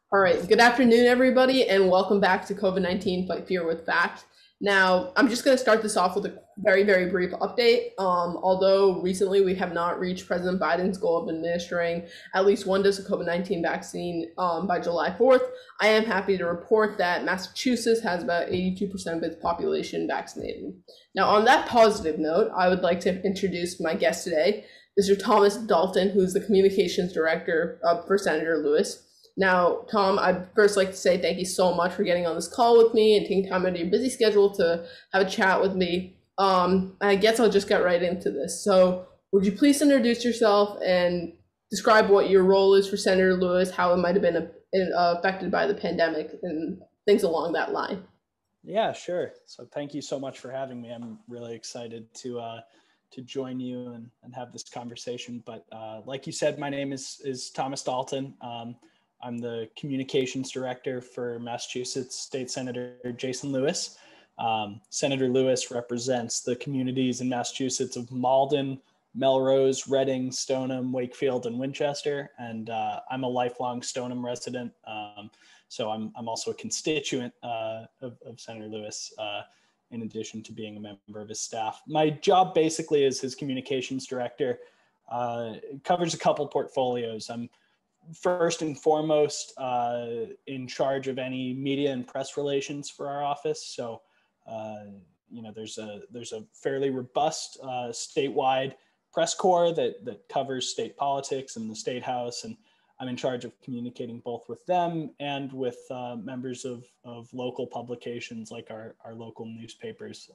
All right, good afternoon, everybody, and welcome back to COVID-19 Fight Fear with Fact. Now, I'm just going to start this off with a very, very brief update. Although recently we have not reached President Biden's goal of administering at least one dose of COVID-19 vaccine by July 4th, I am happy to report that Massachusetts has about 82% of its population vaccinated. Now, on that positive note, I would like to introduce my guest today, Mr. Thomas Dalton, who's the communications director for Senator Lewis. Now, Tom, I'd first like to say thank you so much for getting on this call with me and taking time out of your busy schedule to have a chat with me. I guess I'll just get right into this. So, would you please introduce yourself and describe what your role is for Senator Lewis, how it might have been affected by the pandemic, and things along that line? Yeah, sure. So thank you so much for having me. I'm really excited to join you and have this conversation. But like you said, my name is Thomas Dalton. I'm the communications director for Massachusetts State Senator Jason Lewis. Senator Lewis represents the communities in Massachusetts of Malden, Melrose, Reading, Stoneham, Wakefield, and Winchester. And I'm a lifelong Stoneham resident. So I'm also a constituent of Senator Lewis, in addition to being a member of his staff. My job basically as his communications director covers a couple portfolios. I'm first and foremost in charge of any media and press relations for our office. So, there's a fairly robust statewide press corps that covers state politics and the state house. And I'm in charge of communicating both with them and with members of local publications like our local newspapers.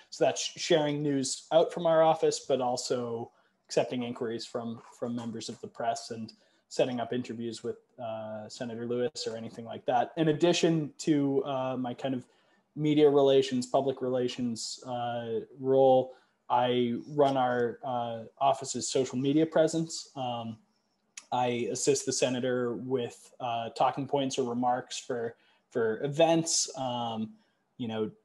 So that's sharing news out from our office, but also accepting inquiries from members of the press and setting up interviews with Senator Lewis or anything like that. In addition to my kind of media relations, public relations role, I run our office's social media presence. I assist the senator with talking points or remarks for events.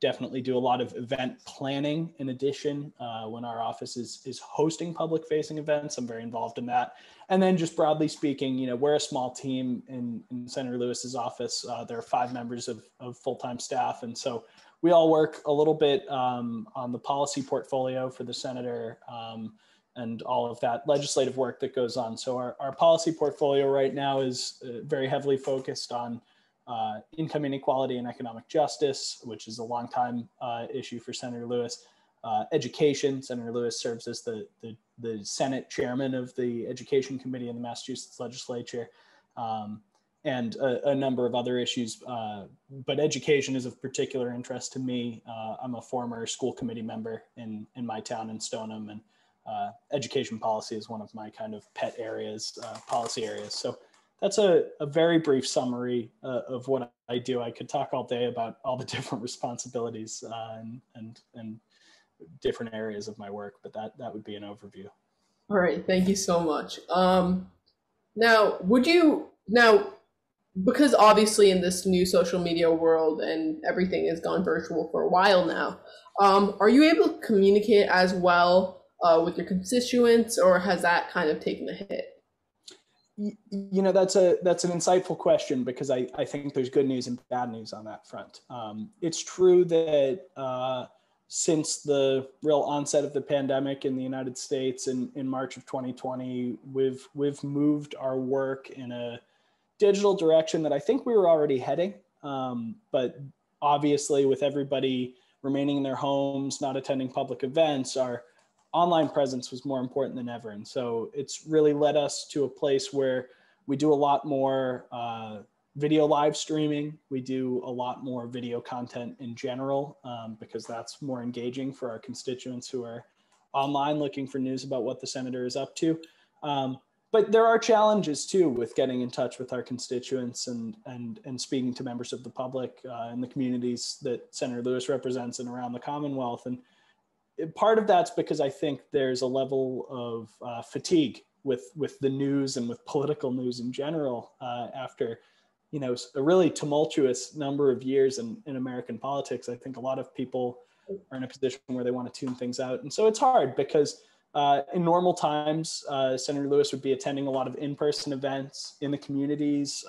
Definitely do a lot of event planning in addition. When our office is hosting public facing events, I'm very involved in that. And then just broadly speaking, we're a small team in Senator Lewis's office. There are 5 members of full-time staff. And so we all work a little bit on the policy portfolio for the senator and all of that legislative work that goes on. So our policy portfolio right now is very heavily focused on income inequality and economic justice, which is a longtime issue for Senator Lewis. Education, Senator Lewis serves as the Senate chairman of the Education Committee in the Massachusetts legislature, and a number of other issues. But education is of particular interest to me. I'm a former school committee member in my town in Stoneham, and education policy is one of my kind of pet areas, policy areas. So that's a very brief summary of what I do. I could talk all day about all the different responsibilities and different areas of my work, but that would be an overview. All right, thank you so much. Because obviously in this new social media world and everything has gone virtual for a while now, are you able to communicate as well with your constituents, or has that kind of taken a hit? That's an insightful question, because I think there's good news and bad news on that front. It's true that since the real onset of the pandemic in the United States in March of 2020, we've moved our work in a digital direction that I think we were already heading. But obviously with everybody remaining in their homes, not attending public events, our online presence was more important than ever. And so it's really led us to a place where we do a lot more video live streaming. We do a lot more video content in general, because that's more engaging for our constituents who are online looking for news about what the senator is up to. But there are challenges too with getting in touch with our constituents and speaking to members of the public in the communities that Senator Lewis represents and around the Commonwealth. And part of that's because I think there's a level of fatigue with the news and with political news in general after a really tumultuous number of years in American politics. I think a lot of people are in a position where they want to tune things out. And so it's hard because in normal times, Senator Lewis would be attending a lot of in-person events in the communities,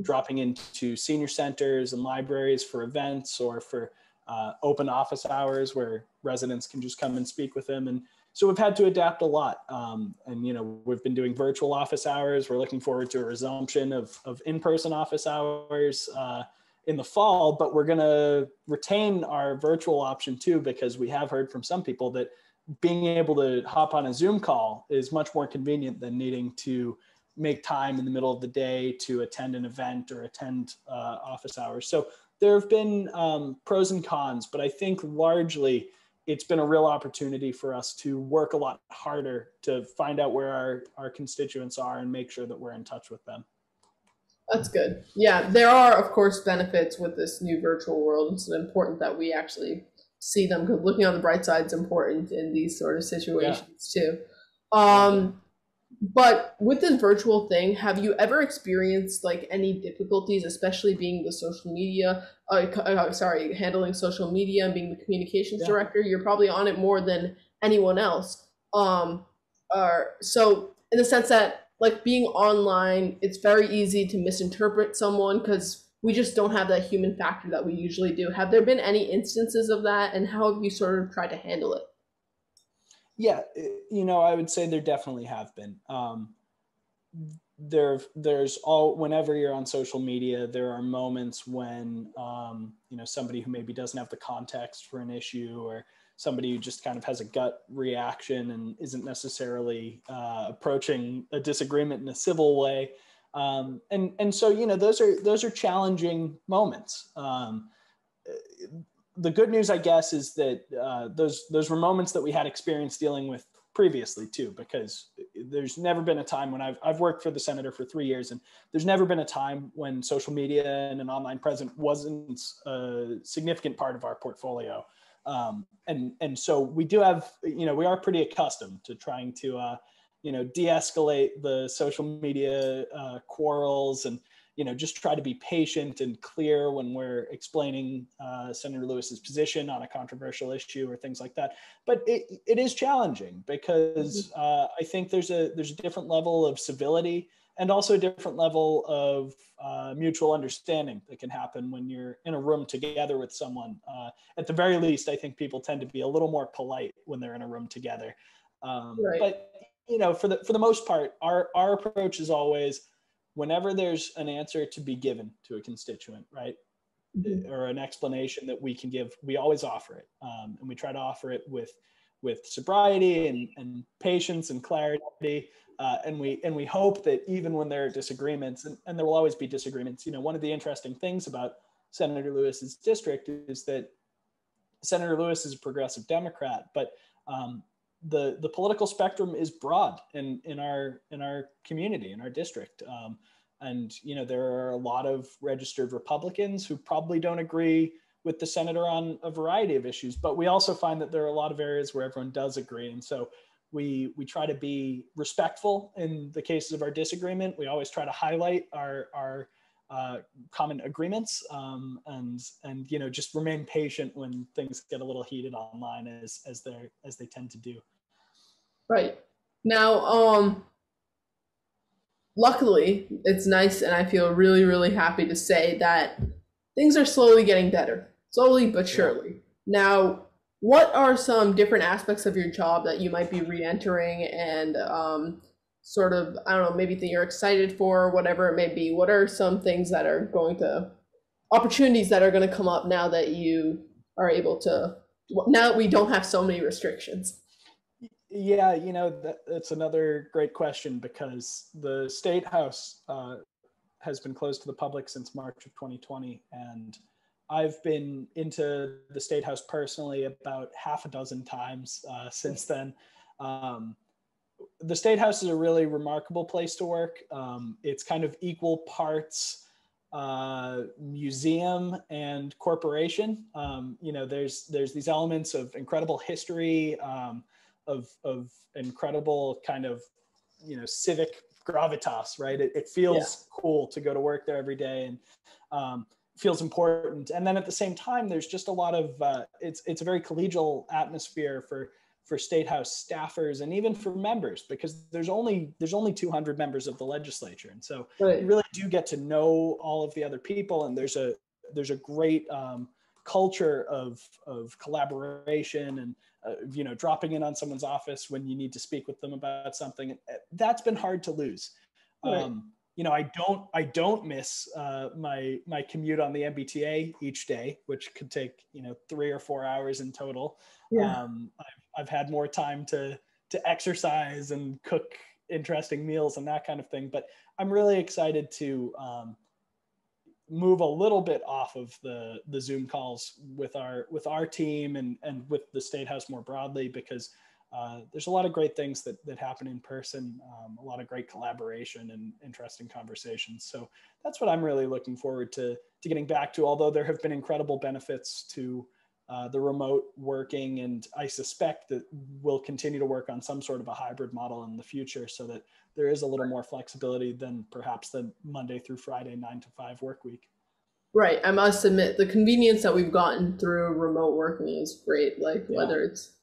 dropping into senior centers and libraries for events or for open office hours where residents can just come and speak with them. And so we've had to adapt a lot. And, you know, we've been doing virtual office hours. We're looking forward to a resumption of in-person office hours in the fall, but we're going to retain our virtual option too, because we have heard from some people that being able to hop on a Zoom call is much more convenient than needing to make time in the middle of the day to attend an event or attend office hours. So there have been pros and cons, but I think largely it's been a real opportunity for us to work a lot harder to find out where our constituents are and make sure that we're in touch with them. That's good. Yeah, there are, of course, benefits with this new virtual world. It's important that we actually see them, because looking on the bright side is important in these sort of situations too. But with this virtual thing, have you ever experienced like any difficulties, especially being the social media, handling social media and being the communications director? You're probably on it more than anyone else. So in the sense that like being online, it's very easy to misinterpret someone because we just don't have that human factor that we usually do. Have there been any instances of that, and how have you sort of tried to handle it? Yeah, you know, I would say there definitely have been. Whenever you're on social media, there are moments when, you know, somebody who maybe doesn't have the context for an issue, or somebody who just kind of has a gut reaction and isn't necessarily approaching a disagreement in a civil way. And so, you know, those are challenging moments. The good news, I guess, is that those were moments that we had experience dealing with previously too, because there's never been a time when I've worked for the senator for 3 years, and there's never been a time when social media and an online presence wasn't a significant part of our portfolio. And so we do have, you know, we are pretty accustomed to trying to, you know, de-escalate the social media quarrels, and, you know, just try to be patient and clear when we're explaining Senator Lewis's position on a controversial issue or things like that. But it is challenging because I think there's a different level of civility and also a different level of mutual understanding that can happen when you're in a room together with someone. At the very least, I think people tend to be a little more polite when they're in a room together. Right. But, you know, for the most part, our approach is always, whenever there's an answer to be given to a constituent, right, or an explanation that we can give, we always offer it. And we try to offer it with sobriety and patience and clarity. And we hope that even when there are disagreements, and there will always be disagreements, you know, one of the interesting things about Senator Lewis's district is that Senator Lewis is a progressive Democrat, but the political spectrum is broad in our community, in our district. And, you know, there are a lot of registered Republicans who probably don't agree with the senator on a variety of issues, but we also find that there are a lot of areas where everyone does agree. And so we try to be respectful in the cases of our disagreement. We always try to highlight our common agreements, and, you know, just remain patient when things get a little heated online as they tend to do. Right. Now, luckily, it's nice, and I feel really, really happy to say that things are slowly getting better, slowly but surely. Now, what are some different aspects of your job that you might be re-entering and sort of, I don't know, maybe that you're excited for, whatever it may be? What are some things that are opportunities that are going to come up now that you are able to, now that we don't have so many restrictions? Yeah, you know, that's another great question, because the State House has been closed to the public since March of 2020. And I've been into the State House personally about half a dozen times since then. The State House is a really remarkable place to work. It's kind of equal parts museum and corporation. You know, there's these elements of incredible history, of incredible kind of, you know, civic gravitas, right? It feels cool to go to work there every day, and feels important. And then at the same time, there's just a lot of, it's a very collegial atmosphere for for State House staffers and even for members, because there's only 200 members of the legislature. And so Right. you really do get to know all of the other people. And there's a great culture of collaboration and, dropping in on someone's office when you need to speak with them about something. That's been hard to lose. Right. I don't miss my commute on the MBTA each day, which could take 3 or 4 hours in total. Yeah. I've had more time to exercise and cook interesting meals and that kind of thing. But I'm really excited to move a little bit off of the Zoom calls with our team and with the State House more broadly, because there's a lot of great things that happen in person, a lot of great collaboration and interesting conversations. So that's what I'm really looking forward to getting back to, although there have been incredible benefits to the remote working. And I suspect that we'll continue to work on some sort of a hybrid model in the future so that there is a little more flexibility than perhaps the Monday through Friday 9 to 5 work week. Right. I must admit, the convenience that we've gotten through remote working is great. Like whether it's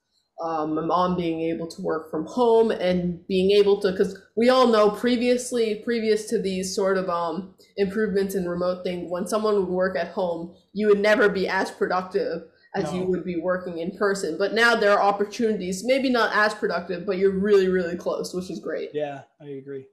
my mom being able to work from home and being able to, because we all know previous to these sort of improvements in remote thing, when someone would work at home, you would never be as productive as you would be working in person. But now there are opportunities, maybe not as productive, but you're really, really close, which is great. Yeah, I agree.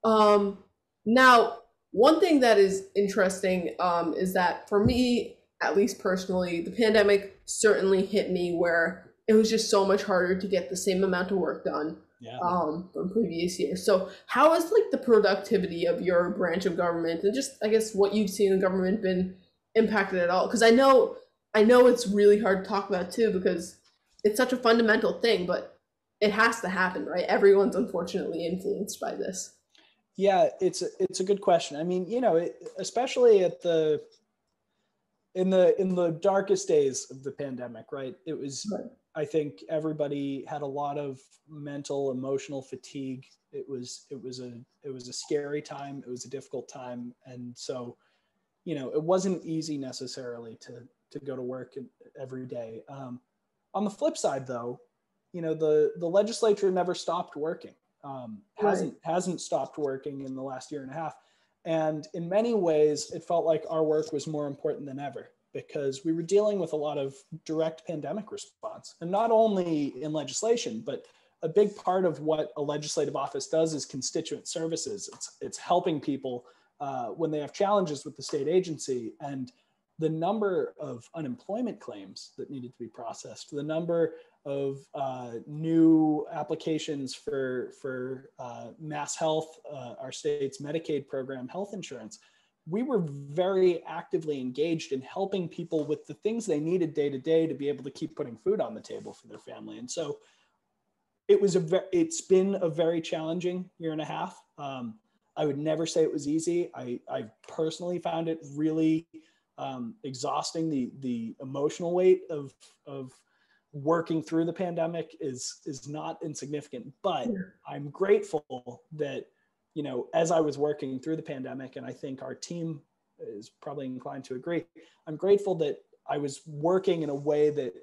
Now, one thing that is interesting is that for me, at least personally, the pandemic certainly hit me where it was just so much harder to get the same amount of work done from previous years. So how has like the productivity of your branch of government and just, I guess, what you've seen in government been impacted at all? Because I know it's really hard to talk about too, because it's such a fundamental thing, but it has to happen, right? Everyone's unfortunately influenced by this. Yeah, it's a good question. I mean, especially in the darkest days of the pandemic, right? It was, right. I think everybody had a lot of mental, emotional fatigue. It was a scary time. It was a difficult time. And so, it wasn't easy necessarily to go to work every day. On the flip side though, the legislature never stopped working. Hasn't stopped working in the last year and a half. And in many ways, it felt like our work was more important than ever, because we were dealing with a lot of direct pandemic response, and not only in legislation, but a big part of what a legislative office does is constituent services. It's helping people when they have challenges with the state agency. And the number of unemployment claims that needed to be processed, the number of new applications for Mass Health, our state's Medicaid program, health insurance. We were very actively engaged in helping people with the things they needed day to day to be able to keep putting food on the table for their family. And so it's been a very challenging year and a half. I would never say it was easy. I personally found it really exhausting. The emotional weight of working through the pandemic is not insignificant, but I'm grateful that, as I was working through the pandemic, and I think our team is probably inclined to agree, I'm grateful that I was working in a way that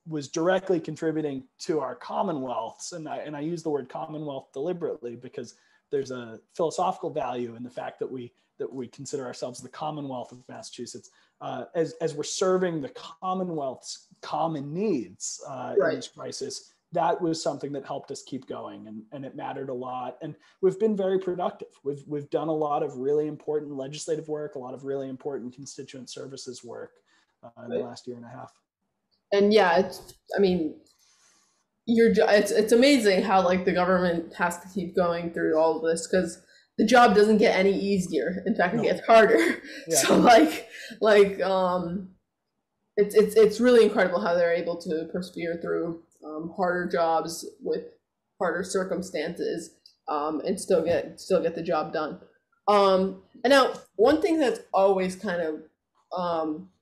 was directly contributing to our commonwealths. And I use the word commonwealth deliberately because there's a philosophical value in the fact that we consider ourselves the Commonwealth of Massachusetts, as we're serving the Commonwealth's common needs in this crisis. That was something that helped us keep going, and it mattered a lot. And we've been very productive. We've done a lot of really important legislative work, a lot of really important constituent services work in the last year and a half. And it's amazing how like the government has to keep going through all of this, because the job doesn't get any easier. In fact, it gets harder. Yeah. So it's really incredible how they're able to persevere through harder jobs with harder circumstances and still get the job done. And now one thing that's always kind of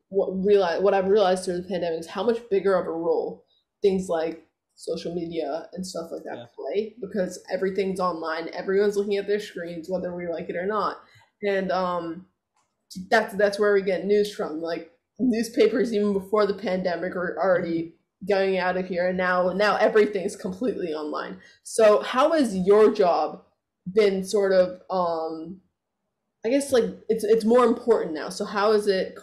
what I've realized through the pandemic is how much bigger of a role things like social media and stuff like that play, because everything's online, everyone's looking at their screens, whether we like it or not. And that's where we get news from. Like newspapers, even before the pandemic, are already going out of here, and now everything's completely online. So how has your job been sort of I guess like it's more important now. So how is it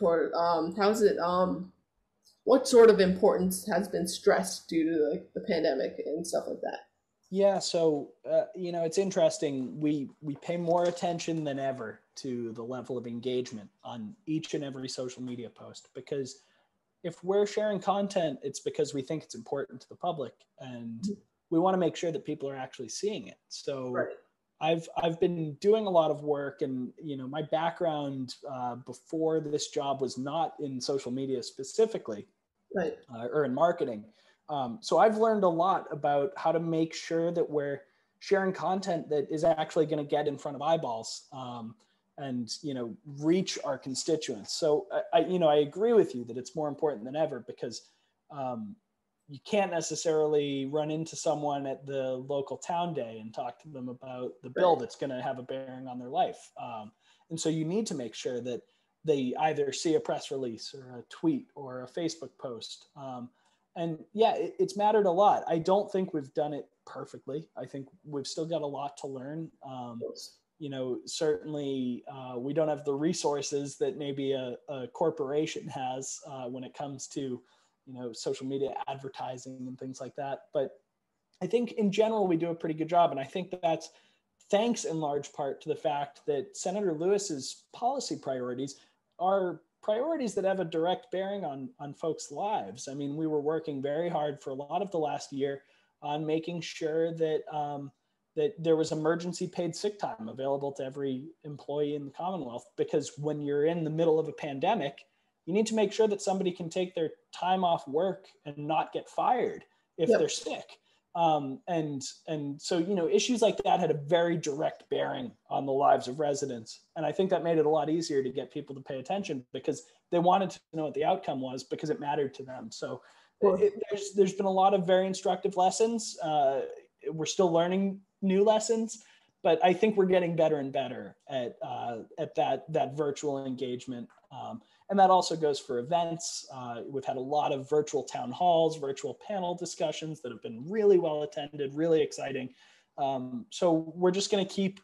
what sort of importance has been stressed due to like the pandemic and stuff like that? Yeah, so it's interesting. We pay more attention than ever to the level of engagement on each and every social media post, because if we're sharing content, it's because we think it's important to the public, and we want to make sure that people are actually seeing it. So Right. I've been doing a lot of work, and my background before this job was not in social media specifically, Right. or in marketing. So I've learned a lot about how to make sure that we're sharing content that is actually going to get in front of eyeballs, and reach our constituents. So I agree with you that it's more important than ever, because you can't necessarily run into someone at the local town day and talk to them about the bill Right. that's going to have a bearing on their life. And so you need to make sure that they either see a press release or a tweet or a Facebook post. And yeah, it's mattered a lot. I don't think we've done it perfectly. I think we've still got a lot to learn. Certainly we don't have the resources that maybe a corporation has when it comes to, social media advertising and things like that. But I think in general, we do a pretty good job. And I think that's thanks in large part to the fact that Senator Lewis's policy priorities are priorities that have a direct bearing on folks' lives. I mean, we were working very hard for a lot of the last year on making sure that that there was emergency paid sick time available to every employee in the Commonwealth, because when you're in the middle of a pandemic, you need to make sure that somebody can take their time off work and not get fired if they're Yep. sick. And so, issues like that had a very direct bearing on the lives of residents. And I think that made it a lot easier to get people to pay attention, because they wanted to know what the outcome was, because it mattered to them. So there's been a lot of very instructive lessons. We're still learning new lessons, but I think we're getting better and better at that virtual engagement. And that also goes for events. We've had a lot of virtual town halls, virtual panel discussions that have been really well attended, really exciting. So we're just going to keep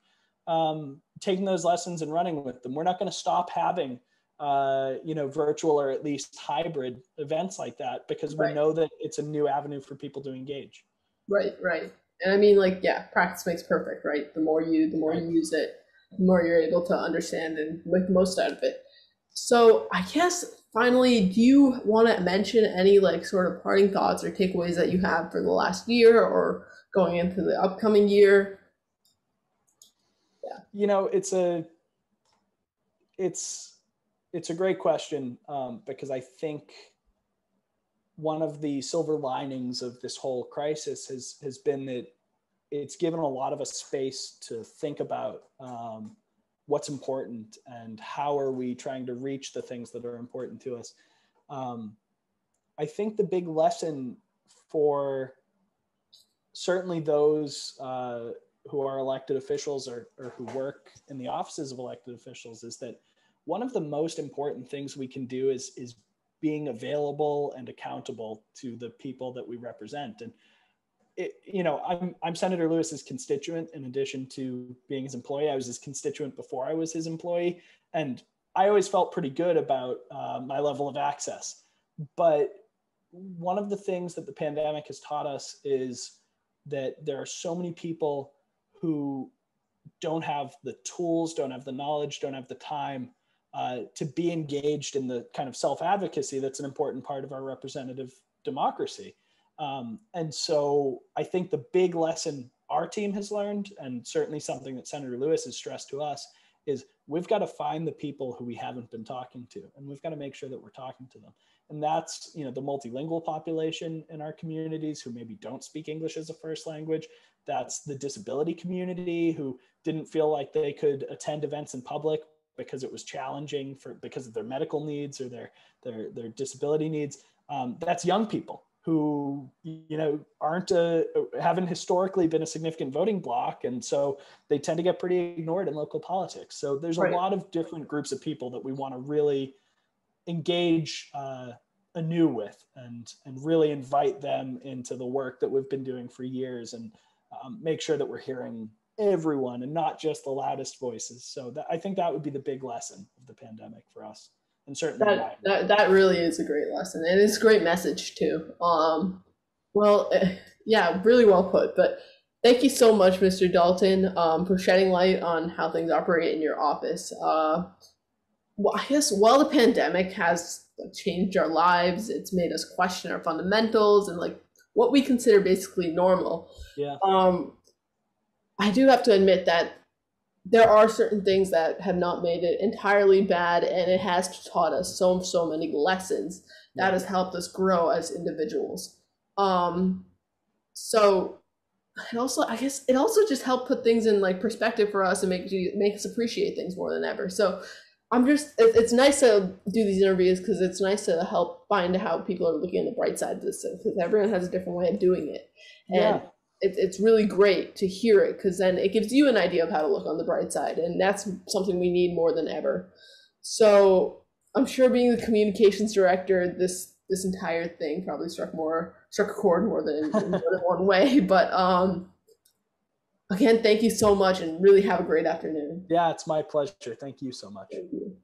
taking those lessons and running with them. We're not going to stop having, virtual or at least hybrid events like that, because we Right. know that it's a new avenue for people to engage. Right. Right. And I mean, like, yeah, practice makes perfect, right? The more Right. you use it, the more you're able to understand and make the most out of it. So I guess finally, do you want to mention any like sort of parting thoughts or takeaways that you have for the last year or going into the upcoming year? Yeah. It's a great question, because I think one of the silver linings of this whole crisis has been that it's given a lot of us space to think about what's important and how are we trying to reach the things that are important to us. I think the big lesson for certainly those who are elected officials or who work in the offices of elected officials is that one of the most important things we can do is being available and accountable to the people that we represent. And I'm Senator Lewis's constituent. In addition to being his employee, I was his constituent before I was his employee, and I always felt pretty good about my level of access. But one of the things that the pandemic has taught us is that there are so many people who don't have the tools, don't have the knowledge, don't have the time to be engaged in the kind of self-advocacy that's an important part of our representative democracy. And so I think the big lesson our team has learned, and certainly something that Senator Lewis has stressed to us, is we've got to find the people who we haven't been talking to, and we've got to make sure that we're talking to them. And that's, the multilingual population in our communities who maybe don't speak English as a first language. That's the disability community who didn't feel like they could attend events in public because it was challenging because of their medical needs or their disability needs. That's young people who haven't historically been a significant voting bloc, and so they tend to get pretty ignored in local politics. So there's a Right. lot of different groups of people that we want to really engage anew with, and really invite them into the work that we've been doing for years, and make sure that we're hearing everyone and not just the loudest voices. So I think that would be the big lesson of the pandemic for us, and certainly that really is a great lesson, and it's a great message too. Well, yeah, really well put. But thank you so much, Mr. Dalton, for shedding light on how things operate in your office. Well, I guess while the pandemic has changed our lives, it's made us question our fundamentals and like what we consider basically normal. Yeah. I do have to admit that there are certain things that have not made it entirely bad, and it has taught us so many lessons that has helped us grow as individuals. So and also, I guess it also just helped put things in like perspective for us and make us appreciate things more than ever. So it's nice to do these interviews because it's nice to help find how people are looking at the bright side of this, because everyone has a different way of doing it. And it's really great to hear it, because then it gives you an idea of how to look on the bright side. And that's something we need more than ever. So I'm sure being the communications director, this entire thing probably struck a chord more than in more than one way. But again, thank you so much, and really have a great afternoon. Yeah, it's my pleasure. Thank you so much. Thank you.